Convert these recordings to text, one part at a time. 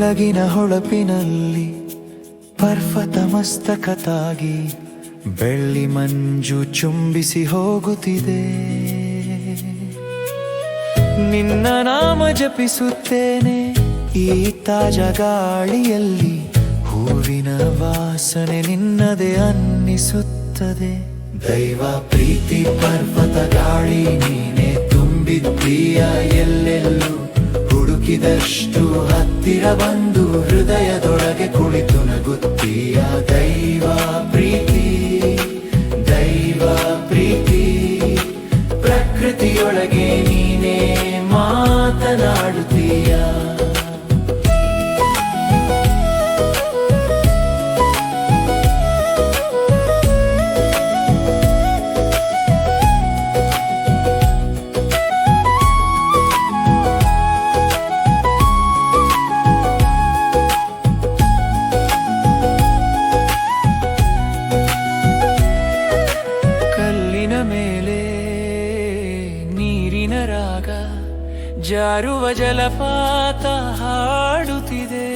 ಬೆಳಗಿನ ಹೊಳಪಿನಲ್ಲಿ ಪರ್ವತ ಮಸ್ತಕ ತಾಗಿ ಬೆಳ್ಳಿ ಮಂಜು ಚುಂಬಿಸಿ ಹೋಗುತ್ತಿದೆ. ನಿನ್ನ ನಾಮ ಜಪಿಸುತ್ತೇನೆ ಈ ತಾಜಾ ಗಾಳಿಯಲ್ಲಿ, ಹೂವಿನ ವಾಸನೆ ನಿನ್ನದೇ ಅನ್ನಿಸುತ್ತದೆ. ದೈವ ಪ್ರೀತಿ ಪರ್ವತ ಗಾಳಿ ನೀನೆ ತುಂಬಿದ್ದೀಯ ಎಲ್ಲೆಲ್ಲೂ, ಹುಡುಕಿದಷ್ಟು ಹತ್ತಿರ ಬಂದು ಹೃದಯದೊಳಗೆ ಕುಳಿತು ನಗುತ್ತೀಯ. ದೈವ ಪ್ರೀತಿ, ದೈವ ಪ್ರೀತಿ, ಪ್ರಕೃತಿಯೊಳಗೆ ನೀನೇ ಮಾತನಾಡುತ್ತೀಯ. ಮೇಲೆ ನೀರಿನ ರಾಗ ಜಾರುವ ಜಲಪಾತ ಹಾಡುತ್ತಿದೆ.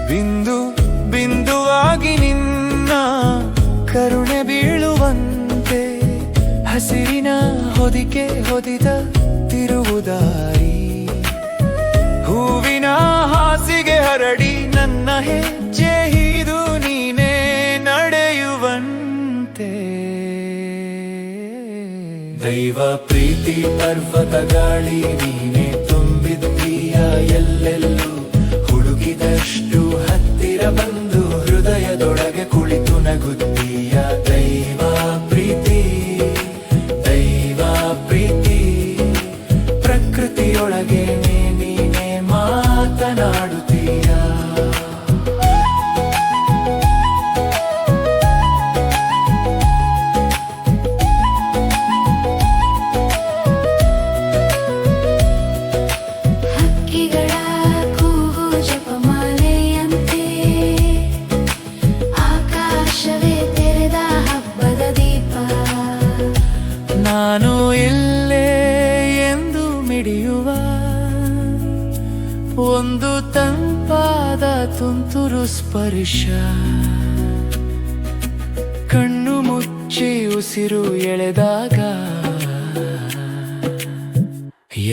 ಬಿಂದು ಬಿಂದುವಾಗಿ ನಿನ್ನ ಕರುಣೆ ಬೀಳುವಂತೆ, ಹಸಿರಿನ ಹೊದಿಕೆ ಹೊದಿದ ತಿರುವುದಾರಿ, ಹೂವಿನ ಹಾಸಿಗೆ ಹರಡಿ ನನ್ನ ಹೆಜ್ಜೆ ಹಿಡಿದು ನೀನೇ ನಡೆಯುವಂತೆ. ದೈವ ಪ್ರೀತಿ ಪರ್ವತ ಗಾಳಿ ನೀನೆ ತುಂಬಿದ್ದೀಯ ಎಲ್ಲೆಲ್ಲೂ, ಹುಡುಕಿದಷ್ಟು ಹತ್ತಿರ ಬಂದು ಹೃದಯದೊಳಗೆ ಕುಳಿತು ನಗುತ್ತೀಯ. ದೈವ ಪ್ರೀತಿ, ದೈವ ಪ್ರೀತಿ, ಪ್ರಕೃತಿಯೊಳಗೆ ನೀನೇ ಮಾತನಾಡುತ್ತೀಯ. ನಾನು ಇಲ್ಲೇ ಎಂದು ಮಿಡಿಯುವ ಒಂದು ತಂಪಾದ ತುಂತುರು ಸ್ಪರ್ಶ, ಕಣ್ಣು ಮುಚ್ಚಿ ಉಸಿರು ಎಳೆದಾಗ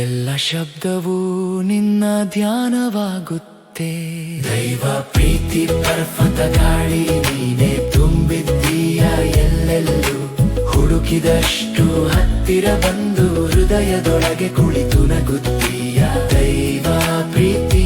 ಎಲ್ಲ ಶಬ್ದವೂ ನಿನ್ನ ಧ್ಯಾನವಾಗುತ್ತೆ. ದೈವ ಪ್ರೀತಿ ಪರ್ವತ ಗಾಳಿ ನೀನೆ ತುಂಬಿದ್ದೀಯ ಎಲ್ಲೆಲ್ಲೂ, ಹುಡುಕಿದಷ್ಟು ಹತ್ತಿರ ಬಂದು ಹೃದಯದೊಳಗೆ ಕುಳಿತು ನಗುತ್ತೀಯ. ದೈವ ಪ್ರೀತಿ,